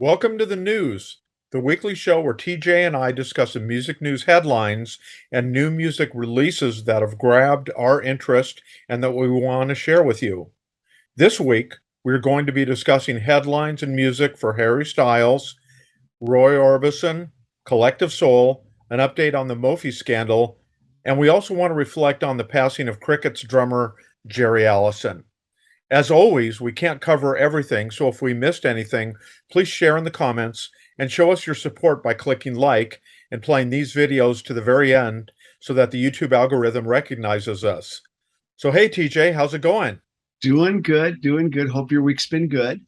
Welcome to the news, the weekly show where TJ and I discuss the music news headlines and new music releases that have grabbed our interest and that we want to share with you. This week, we're going to be discussing headlines and music for Harry Styles, Roy Orbison, Collective Soul, an update on the Mofi scandal, and we also want to reflect on the passing of Cricket's drummer Jerry Allison. As always, we can't cover everything, so if we missed anything, please share in the comments and show us your support by clicking like and playing these videos to the very end so that the YouTube algorithm recognizes us. So, hey, TJ, how's it going? Doing good, doing good. Hope your week's been good.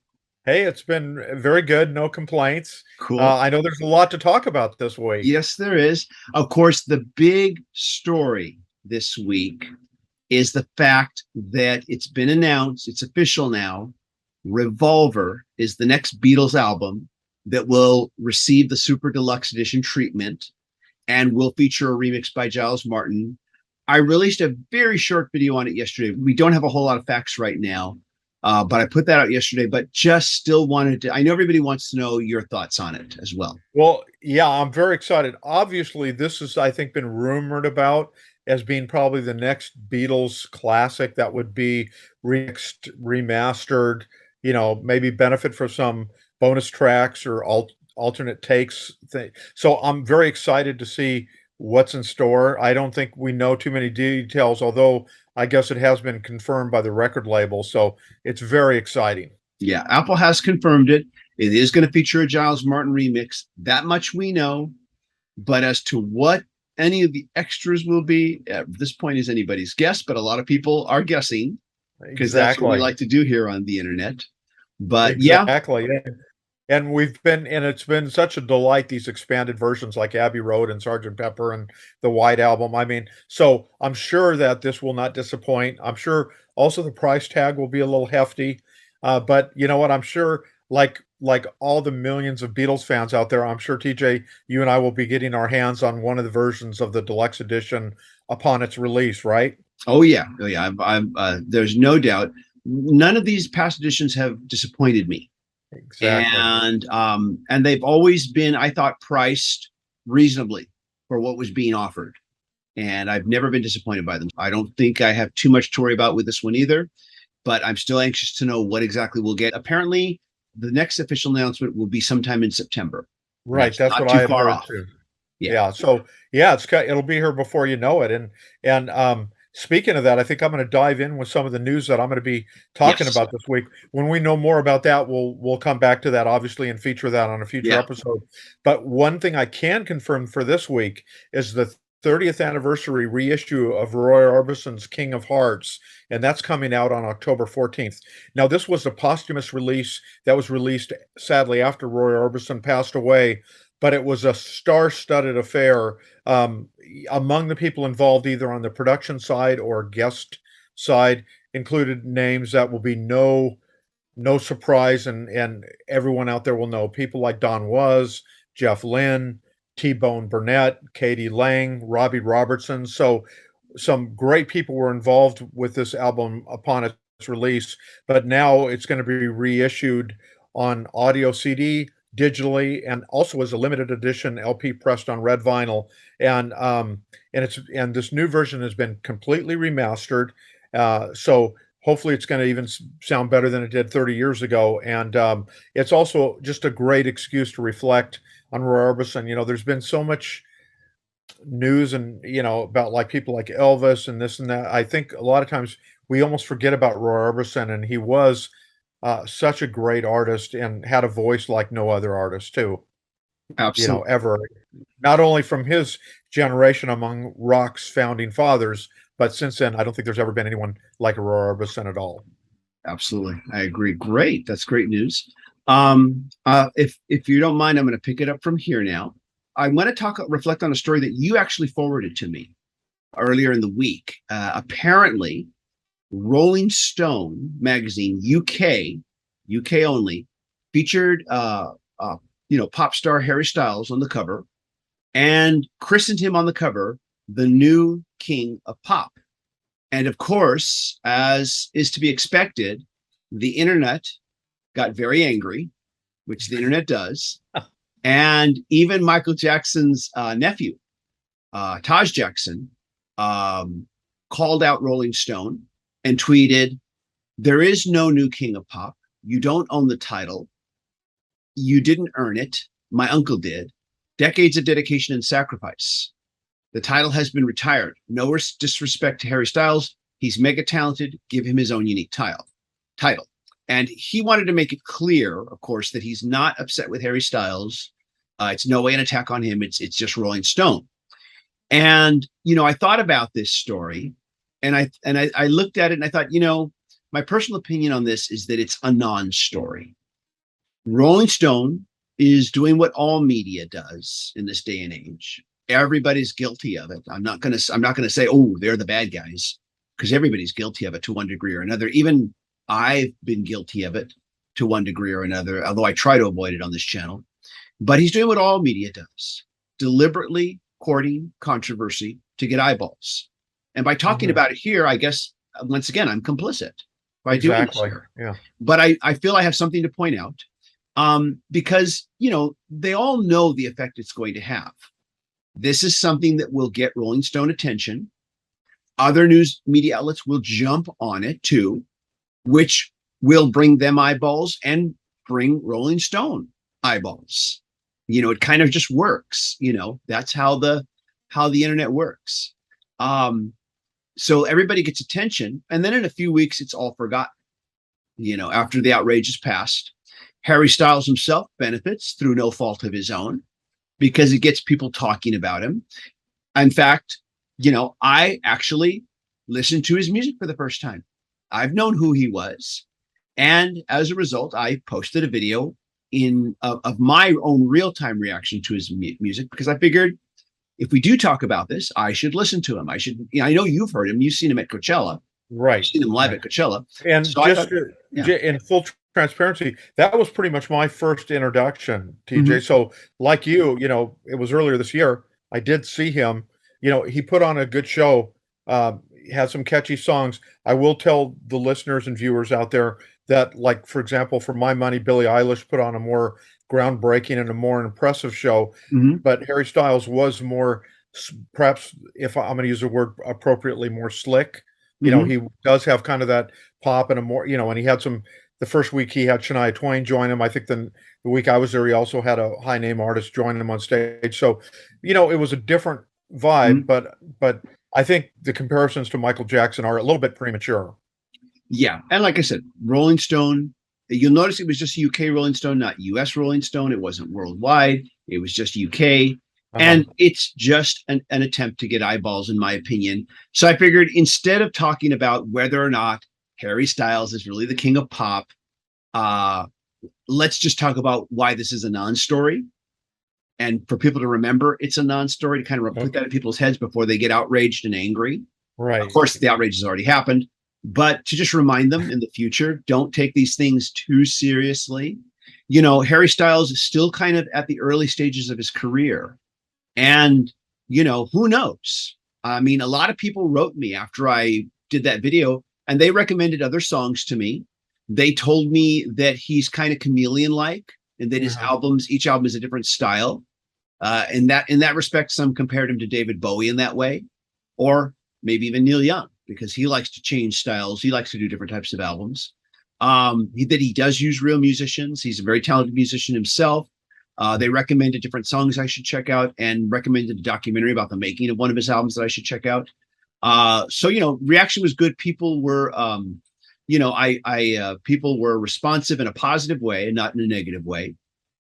Hey, it's been very good, no complaints. Cool. I know there's a lot to talk about this week. Yes, there is. Of course, the big story this week is the fact that it's been announced, it's official now. Revolver is the next Beatles album that will receive the Super Deluxe Edition treatment and will feature a remix by Giles Martin. I released a very short video on it yesterday. We don't have a whole lot of facts right now, but I put that out yesterday, but just still wanted to, I know everybody wants to know your thoughts on it as well. Well, yeah, I'm very excited. Obviously, this has, I think, been rumored about as being probably the next Beatles classic that would be remixed, remastered, maybe benefit for some bonus tracks or alternate takes. So I'm very excited to see what's in store. I don't think we know too many details, although I guess it has been confirmed by the record label. So it's very exciting. Yeah, Apple has confirmed it. It is going to feature a Giles Martin remix. That much we know. But as to what any of the extras will be, at this point is anybody's guess, but a lot of people are guessing because that's what we Exactly. like to do here on the internet. But yeah, Exactly. Yeah. And it's been such a delight, these expanded versions like Abbey Road and Sergeant Pepper and the White Album. I mean, so I'm sure that this will not disappoint. I'm sure also the price tag will be a little hefty. But you know what? I'm sure like all the millions of Beatles fans out there, I'm sure TJ, you and I will be getting our hands on one of the versions of the deluxe edition upon its release, right? oh yeah, oh yeah. There's no doubt. None of these past editions have disappointed me. Exactly. And they've always been, I thought, priced reasonably for what was being offered, and I've never been disappointed by them. I don't think I have too much to worry about with this one either, but I'm still anxious to know what exactly we'll get. Apparently the next official announcement will be sometime in September. Right. That's That's not what I too had far heard off. too. Yeah. Yeah, so yeah, it'll be here before you know it, and speaking of that, I think I'm going to dive in with some of the news that I'm going to be talking Yes. about this week. When we know more about that, we'll come back to that obviously and feature that on a future Yeah. episode. But one thing I can confirm for this week is the 30th anniversary reissue of Roy Orbison's King of Hearts, and that's coming out on October 14th. Now, this was a posthumous release that was released sadly after Roy Orbison passed away, but it was a star-studded affair. Among the people involved, either on the production side or guest side, included names that will be no surprise, and everyone out there will know people like Don Was, Jeff Lynne, T-Bone Burnett, Katie Lang, Robbie Robertson. So some great people were involved with this album upon its release, but now it's going to be reissued on audio CD, digitally, and also as a limited edition LP pressed on red vinyl. And this new version has been completely remastered. So hopefully it's going to even sound better than it did 30 years ago. And it's also just a great excuse to reflect on Roy Orbison. There's been so much news and about like people like Elvis and this and that. I think a lot of times we almost forget about Roy Orbison, and he was such a great artist and had a voice like no other artist too. Absolutely. Ever, not only from his generation among rock's founding fathers, but since then, I don't think there's ever been anyone like Roy Orbison at all. Absolutely. I agree. Great. That's great news. If you don't mind, I'm going to pick it up from here now. I want to reflect on a story that you actually forwarded to me earlier in the week. Apparently, Rolling Stone magazine, UK only, featured pop star Harry Styles on the cover and christened him on the cover the new king of pop. And of course, as is to be expected, the internet got very angry which the internet does. And even Michael Jackson's nephew, Taj Jackson, called out Rolling Stone and tweeted, "There is no new king of pop. You don't own the title. You didn't earn it. My uncle did. Decades of dedication and sacrifice. The title has been retired. No disrespect to Harry Styles. He's mega talented. Give him his own unique title." And he wanted to make it clear, of course, that he's not upset with Harry Styles. It's no way an attack on him. It's just Rolling Stone. And, I thought about this story and I looked at it and I thought, my personal opinion on this is that it's a non-story. Rolling Stone is doing what all media does in this day and age. Everybody's guilty of it. I'm not going to say, oh, they're the bad guys, because everybody's guilty of it to one degree or another. Even I've been guilty of it to one degree or another, although I try to avoid it on this channel. But he's doing what all media does, deliberately courting controversy to get eyeballs. And by talking about it here, I guess, once again, I'm complicit by doing this here. Yeah. But I feel I have something to point out, because, they all know the effect it's going to have. This is something that will get Rolling Stone attention. Other news media outlets will jump on it too, which will bring them eyeballs and bring Rolling Stone eyeballs. It kind of just works. That's how the internet works. So everybody gets attention, and then in a few weeks, it's all forgotten. After the outrage is past, Harry Styles himself benefits through no fault of his own, because it gets people talking about him. In fact, I actually listened to his music for the first time. I've known who he was. And as a result, I posted a video of my own real-time reaction to his music, because I figured if we do talk about this, I should listen to him. I know you've heard him. You've seen him at Coachella. Right. You've seen him live at Coachella. And so in full transparency, that was pretty much my first introduction, TJ. So like you, it was earlier this year. I did see him. He put on a good show, had some catchy songs. I will tell the listeners and viewers out there that, like, for example, for my money, Billie Eilish put on a more groundbreaking and a more impressive show. But Harry Styles was more, perhaps, if I'm going to use the word appropriately, more slick. He does have kind of that pop and a more, and he had the first week he had Shania Twain join him. I think the week I was there, he also had a high name artist join him on stage. So, it was a different vibe, but I think the comparisons to Michael Jackson are a little bit premature. Yeah. And like I said, Rolling Stone, you'll notice it was just UK Rolling Stone, not US Rolling Stone. It wasn't worldwide. It was just UK. And it's just an attempt to get eyeballs, in my opinion. So I figured, instead of talking about whether or not Harry Styles is really the king of pop, let's just talk about why this is a non-story. And for people to remember it's a non-story, to kind of put that in people's heads before they get outraged and angry. Right. Of course, the outrage has already happened. But to just remind them in the future, don't take these things too seriously. Harry Styles is still kind of at the early stages of his career. And, who knows? I mean, a lot of people wrote me after I did that video, and they recommended other songs to me. They told me that he's kind of chameleon-like, and that his each album is a different style. In that respect, some compared him to David Bowie in that way, or maybe even Neil Young, because he likes to change styles. He likes to do different types of albums. That he does use real musicians. He's a very talented musician himself. They recommended different songs I should check out, and recommended a documentary about the making of one of his albums that I should check out. So, reaction was good. People were, people were responsive in a positive way and not in a negative way.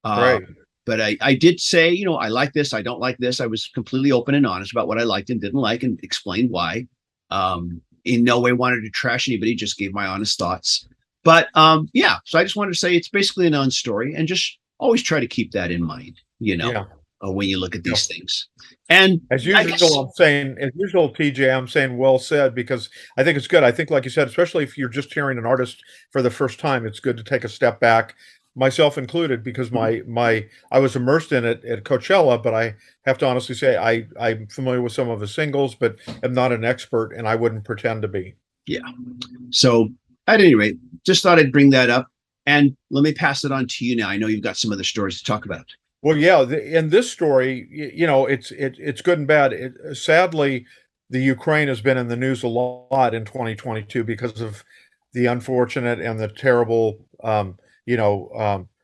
Right. But I did say, I like this, I don't like this. I was completely open and honest about what I liked and didn't like, and explained why. In no way wanted to trash anybody, just gave my honest thoughts. But so I just wanted to say it's basically a non-story, and just always try to keep that in mind, when you look at these things. And as usual, TJ, I'm saying well said, because I think it's good. I think, like you said, especially if you're just hearing an artist for the first time, it's good to take a step back, myself included, because I was immersed in it at Coachella, but I have to honestly say I'm familiar with some of his singles, but I'm not an expert, and I wouldn't pretend to be. Yeah. So at any rate, just thought I'd bring that up. And let me pass it on to you now. I know you've got some other stories to talk about. Well, yeah, in this story, it's good and bad. Sadly, the Ukraine has been in the news a lot in 2022 because of the unfortunate and the terrible,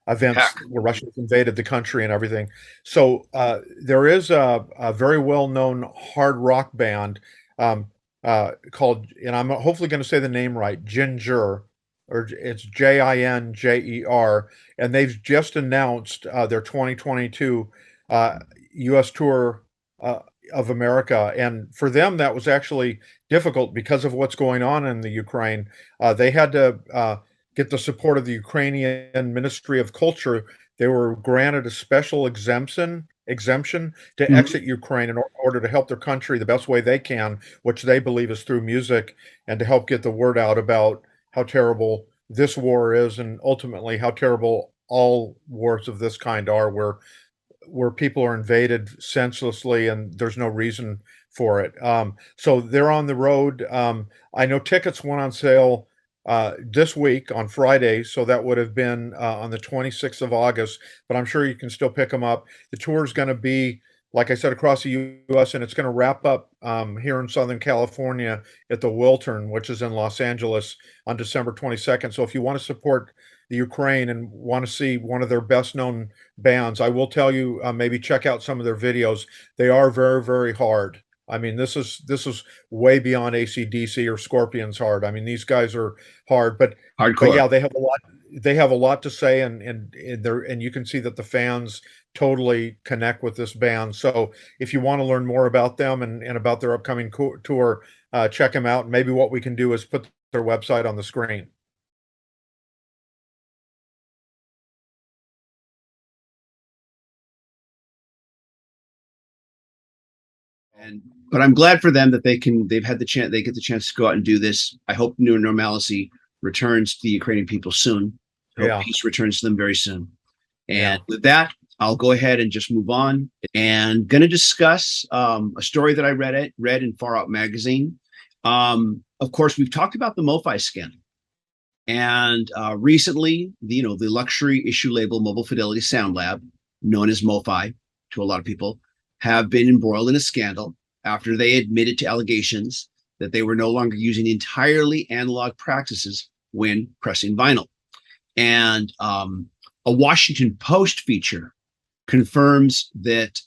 events Heck. where Russia invaded the country and everything. So there is a very well-known hard rock band called, and I'm hopefully going to say the name right, Jinjer, or it's Jinjer, and they've just announced their 2022 U.S. tour uh, of America. And for them, that was actually difficult because of what's going on in the Ukraine. They had to get the support of the Ukrainian Ministry of Culture. They were granted a special exemption to Mhm. exit Ukraine in order to help their country the best way they can, which they believe is through music, and to help get the word out about how terrible this war is, and ultimately how terrible all wars of this kind are, where people are invaded senselessly and there's no reason for it. So they're on the road. I know tickets went on sale this week on Friday, so that would have been on the 26th of August, but I'm sure you can still pick them up. The tour is going to be, like I said, across the U.S., and it's going to wrap up here in Southern California at the Wiltern, which is in Los Angeles, on December 22nd. So if you want to support the Ukraine and want to see one of their best known bands, I will tell you, maybe check out some of their videos. They are very, very hard. I mean, this is way beyond AC/DC or Scorpions hard. I mean, these guys are hard, but Hardcore. yeah, they have a lot to say, and you can see that the fans totally connect with this band. So if you want to learn more about them and about their upcoming tour, check them out. Maybe what we can do is put their website on the screen. And but I'm glad for them that they've had the chance, they get the chance to go out and do this. I hope new normalcy returns to the Ukrainian people soon. I hope Yeah, peace returns to them very soon. And yeah. with that, I'll go ahead and just move on and going to discuss a story that I read in Far Out magazine. Of course, we've talked about the Mofi scandal, and recently, the luxury issue label Mobile Fidelity Sound Lab, known as Mofi to a lot of people, have been embroiled in a scandal after they admitted to allegations that they were no longer using entirely analog practices when pressing vinyl. And a Washington Post feature confirms that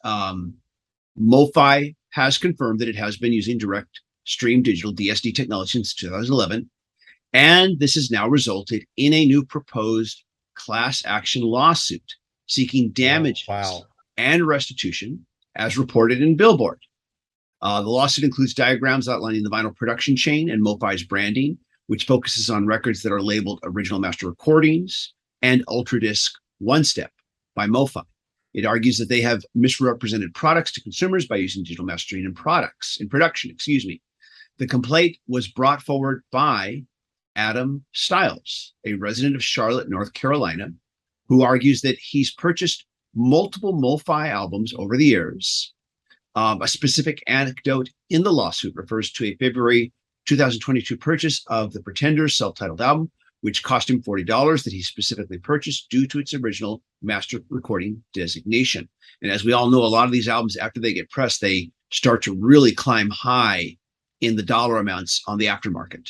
Mofi has confirmed that it has been using direct stream digital DSD technology since 2011. And this has now resulted in a new proposed class action lawsuit seeking damages Wow. and restitution, as reported in Billboard. The lawsuit includes diagrams outlining the vinyl production chain and Mofi's branding, which focuses on records that are labeled original master recordings and Ultra Disc One Step by Mofi. It argues that they have misrepresented products to consumers by using digital mastering in production. The complaint was brought forward by Adam Stiles, a resident of Charlotte, North Carolina, who argues that he's purchased multiple Mofi albums over the years. A specific anecdote in the lawsuit refers to a February 2022 purchase of the Pretenders self-titled album, which cost him $40, that he specifically purchased due to its original master recording designation. And as we all know, a lot of these albums, after they get pressed, they start to really climb high in the dollar amounts on the aftermarket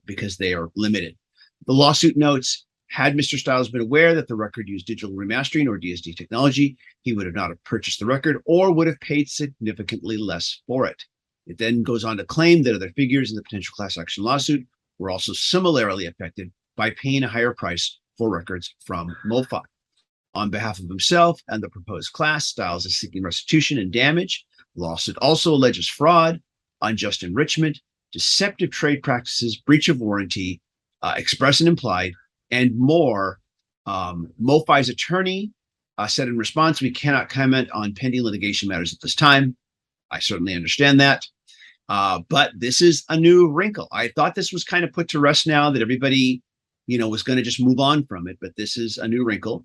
because they are limited. The lawsuit notes, had Mr. Stiles been aware that the record used digital remastering or DSD technology, he would have not have purchased the record or would have paid significantly less for it. It then goes on to claim that other figures in the potential class action lawsuit were also similarly affected by paying a higher price for records from Mofi. On behalf of himself and the proposed class, Stiles is seeking restitution and damage. The lawsuit also alleges fraud, unjust enrichment, deceptive trade practices, breach of warranty, express and implied, and more. Mofi's attorney said in response, "We cannot comment on pending litigation matters at this time." I certainly understand that. But this is a new wrinkle. I thought this was kind of put to rest now, that everybody, was going to just move on from it. But this is a new wrinkle.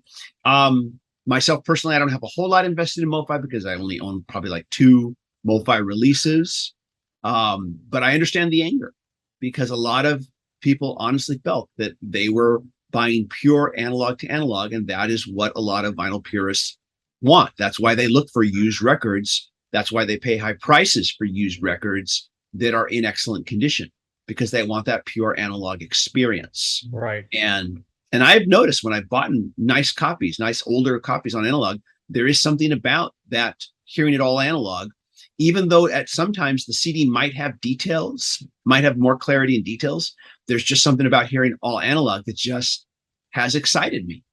Myself personally, I don't have a whole lot invested in Mofi because I only own probably like 2 Mofi releases. But I understand the anger, because a lot of people honestly felt that they were buying pure analog to analog, and that is what a lot of vinyl purists want. That's why they look for used records. That's why they pay high prices for used records that are in excellent condition, because they want that pure analog experience. Right. And I've noticed when I've bought nice copies, nice older copies on analog, there is something about that hearing it all analog, even though at sometimes the CD might have details, might have more clarity in details. There's just something about hearing all analog that just has excited me.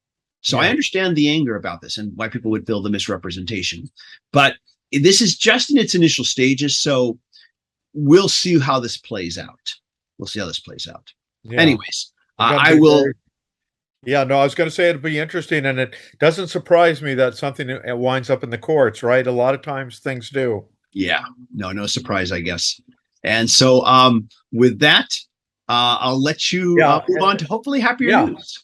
So I understand the anger about this and why people would feel the misrepresentation, but this is just in its initial stages. So we'll see how this plays out. We'll see how this plays out. Yeah. Anyways, I will. Yeah, no, I was going to say it'd be interesting, and it doesn't surprise me that something winds up in the courts, right? A lot of times things do. Yeah, no surprise, I guess. And so, with that, I'll let you move on to hopefully happier news.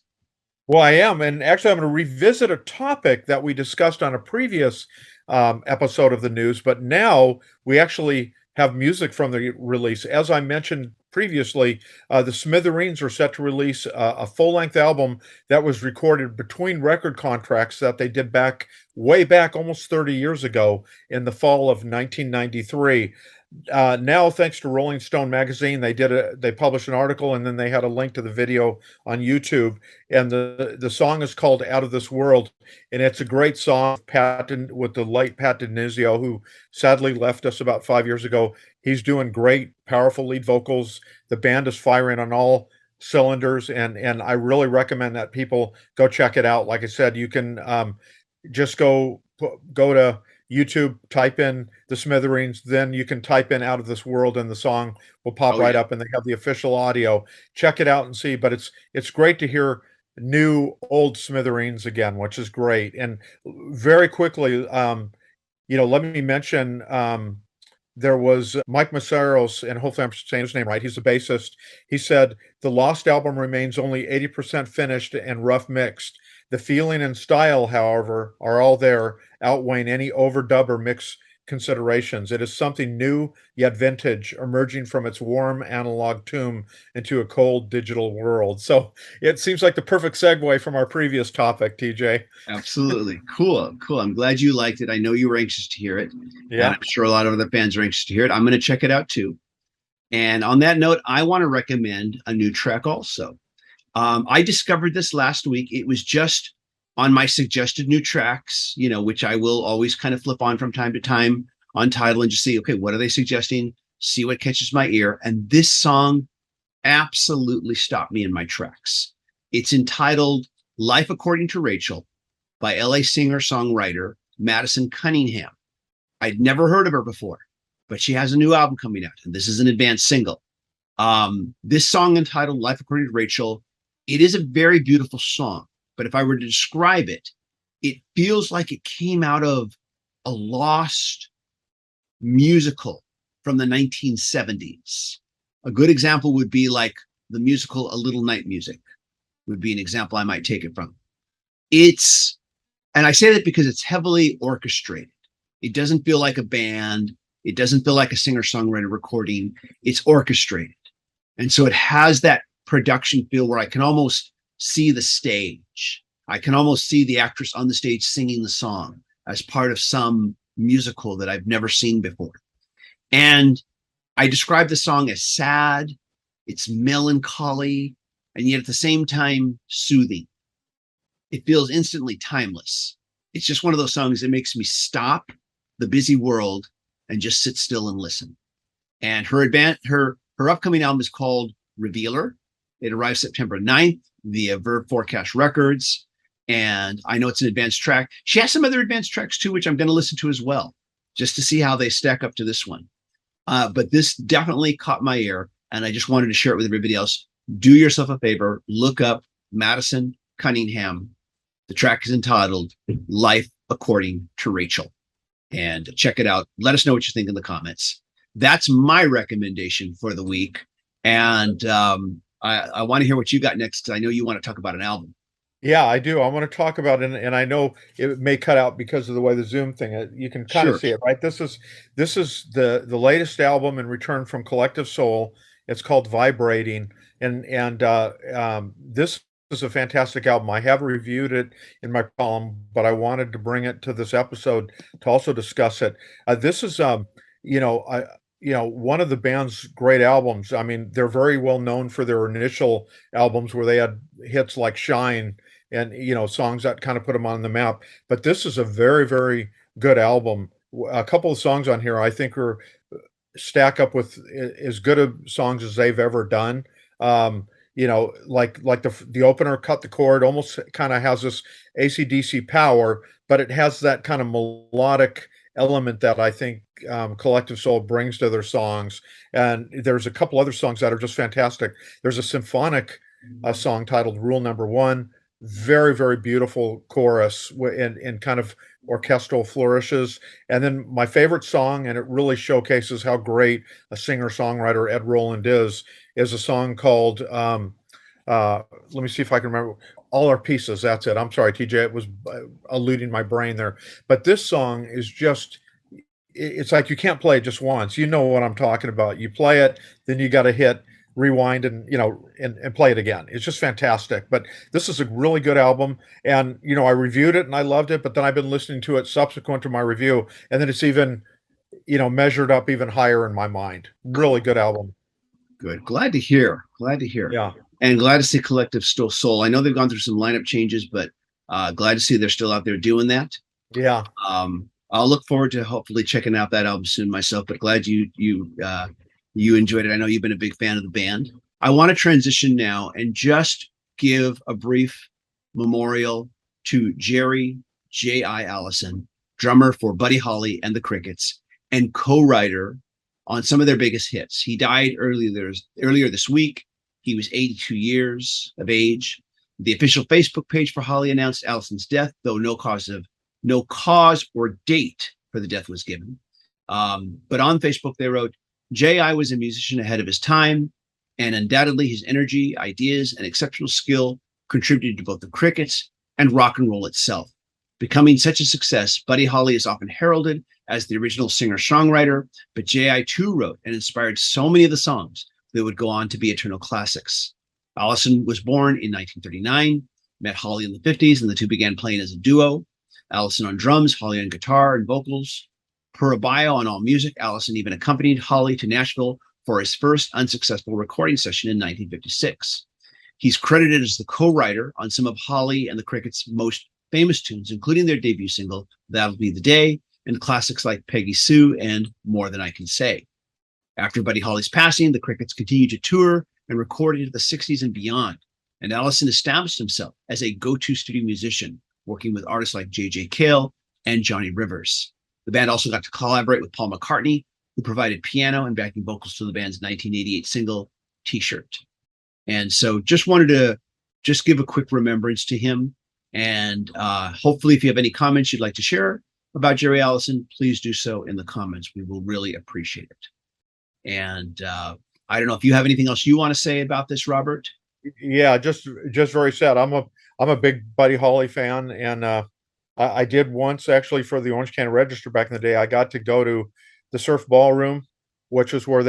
Well, I am, and actually, I'm going to revisit a topic that we discussed on a previous episode of the news, but now we actually have music from the release. As I mentioned previously, the Smithereens are set to release a full-length album that was recorded between record contracts that they did way back almost 30 years ago in the fall of 1993. Now, thanks to Rolling Stone magazine, they published an article, and then they had a link to the video on YouTube. And the song is called "Out of This World," and it's a great song. With the late Pat Denizio, who sadly left us about 5 years ago. He's doing great, powerful lead vocals. The band is firing on all cylinders, and I really recommend that people go check it out. Like I said, you can just go to YouTube, type in the Smithereens, then you can type in "Out of This World" and the song will pop right up, and they have the official audio. Check it out and see, but it's great to hear new old Smithereens again, which is great. And very quickly, let me mention there was Mike Maceros, and hopefully I'm saying his name right. He's the bassist. He said the Lost album remains only 80% finished and rough mixed. The feeling and style, however, are all there, outweighing any overdub or mix considerations. It is something new yet vintage, emerging from its warm analog tomb into a cold digital world. So it seems like the perfect segue from our previous topic, TJ. Absolutely. Cool. I'm glad you liked it. I know you were anxious to hear it. Yeah. And I'm sure a lot of other fans are anxious to hear it. I'm going to check it out too. And on that note, I want to recommend a new track also. I discovered this last week. It was just on my suggested new tracks, which I will always kind of flip on from time to time on Tidal and just see, okay, what are they suggesting? See what catches my ear. And this song absolutely stopped me in my tracks. It's entitled "Life According to Rachel" by LA singer-songwriter Madison Cunningham. I'd never heard of her before, but she has a new album coming out, and this is an advanced single. This song entitled "Life According to Rachel," it is a very beautiful song, but if I were to describe it, it feels like it came out of a lost musical from the 1970s. A good example would be like the musical A Little Night Music would be an example I might take it from. And I say that because it's heavily orchestrated. It doesn't feel like a band. It doesn't feel like a singer-songwriter recording. It's orchestrated. And so it has that production feel where I can almost see the stage. I can almost see the actress on the stage singing the song as part of some musical that I've never seen before. And I describe the song as sad, it's melancholy, and yet at the same time soothing. It feels instantly timeless. It's just one of those songs that makes me stop the busy world and just sit still and listen. And her upcoming album is called Revolver. It arrives September 9th via Verve Forecast Records. And I know it's an advanced track. She has some other advanced tracks too, which I'm going to listen to as well, just to see how they stack up to this one. But this definitely caught my ear, and I just wanted to share it with everybody else. Do yourself a favor, look up Madison Cunningham. The track is entitled "Life According to Rachel," and check it out. Let us know what you think in the comments. That's my recommendation for the week. And I want to hear what you got next, because I know you want to talk about an album. Yeah, I do. I want to talk about it, and I know it may cut out because of the way the Zoom thing. You can kind of see it, right? This is the latest album in return from Collective Soul. It's called "Vibrating," and this is a fantastic album. I have reviewed it in my column, but I wanted to bring it to this episode to also discuss it. This is, you know, one of the band's great albums. I mean, they're very well known for their initial albums where they had hits like "Shine" and songs that kind of put them on the map. But this is a very, very good album. A couple of songs on here I think are stack up with as good of songs as they've ever done. Like the opener, "Cut the Cord," almost kind of has this AC/DC power, but it has that kind of melodic element that I think Collective Soul brings to their songs. And there's a couple other songs that are just fantastic. There's a symphonic song titled "Rule Number One." Very, very beautiful chorus in kind of orchestral flourishes. And then my favorite song, and it really showcases how great a singer-songwriter Ed Roland is a song called let me see if I can remember. "All Our Pieces." That's it. I'm sorry, TJ. It was eluding my brain there. But this song is just, it's like you can't play it just once. You know what I'm talking about. You play it, then you got to hit rewind and and play it again. It's just fantastic. But this is a really good album, and I reviewed it and I loved it. But then I've been listening to it subsequent to my review, and then it's even measured up even higher in my mind. Really good album. Good. Glad to hear. Glad to hear. Yeah. And glad to see Collective still Soul. I know they've gone through some lineup changes, but glad to see they're still out there doing that. Yeah. I'll look forward to hopefully checking out that album soon myself. But glad you enjoyed it. I know you've been a big fan of the band. I want to transition now and just give a brief memorial to Jerry J.I. Allison, drummer for Buddy Holly and the Crickets, and co-writer on some of their biggest hits. He died earlier this week. He was 82 years of age. The official Facebook page for Holly announced Allison's death, though no cause or date for the death was given. But on Facebook, they wrote, "J.I. was a musician ahead of his time, and undoubtedly his energy, ideas, and exceptional skill contributed to both the Crickets and rock and roll itself. Becoming such a success, Buddy Holly is often heralded as the original singer-songwriter, but J.I. too wrote and inspired so many of the songs that would go on to be eternal classics." Allison was born in 1939, met Holly in the 50s, and the two began playing as a duo. Allison on drums, Holly on guitar and vocals. Per a bio on AllMusic, Allison even accompanied Holly to Nashville for his first unsuccessful recording session in 1956. He's credited as the co-writer on some of Holly and the Crickets' most famous tunes, including their debut single, "That'll Be the Day," and classics like "Peggy Sue" and "More Than I Can Say." After Buddy Holly's passing, the Crickets continued to tour and record into the 60s and beyond, and Allison established himself as a go-to studio musician, working with artists like J.J. Cale and Johnny Rivers. The band also got to collaborate with Paul McCartney, who provided piano and backing vocals to the band's 1988 single, "T-Shirt." And so just wanted to give a quick remembrance to him. And hopefully, if you have any comments you'd like to share about Jerry Allison, please do so in the comments. We will really appreciate it. And I don't know if you have anything else you want to say about this, Robert. Yeah, just very sad. I'm a big Buddy Holly fan, and I did once actually for the Orange County Register back in the day. I got to go to the Surf Ballroom, which is where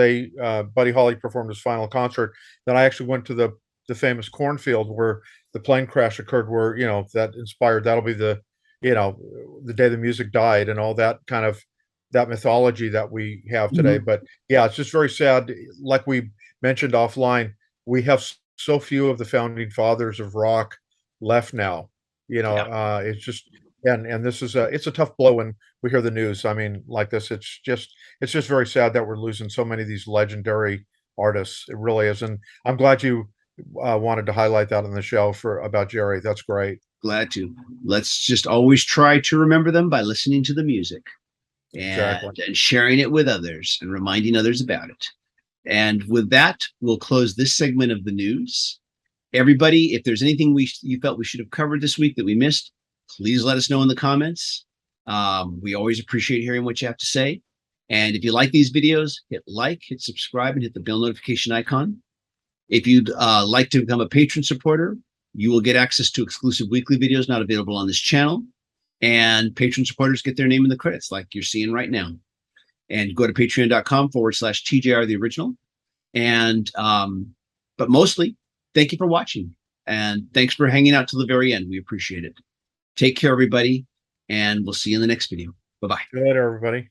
Buddy Holly performed his final concert. Then I actually went to the famous cornfield where the plane crash occurred, where that inspired. That'll be the day the music died and all that kind of that mythology that we have today. But yeah, it's just very sad. Like we mentioned offline, we have so few of the founding fathers of rock left now. It's just and this is it's a tough blow when we hear the news. I mean, like this, it's just very sad that we're losing so many of these legendary artists. It really is, and I'm glad you wanted to highlight that on the show about Jerry. That's great. Glad to. Let's just always try to remember them by listening to the music and sharing it with others and reminding others about it. And with that, we'll close this segment of the news. Everybody, if there's anything you felt we should have covered this week that we missed, please let us know in the comments. We always appreciate hearing what you have to say. And if you like these videos, hit like, hit subscribe, and hit the bell notification icon. If you'd like to become a patron supporter, you will get access to exclusive weekly videos not available on this channel. And patron supporters get their name in the credits like you're seeing right now. And go to patreon.com/TJR the original. And but mostly, thank you for watching. And thanks for hanging out till the very end. We appreciate it. Take care, everybody, and we'll see you in the next video. Bye bye. Good, everybody.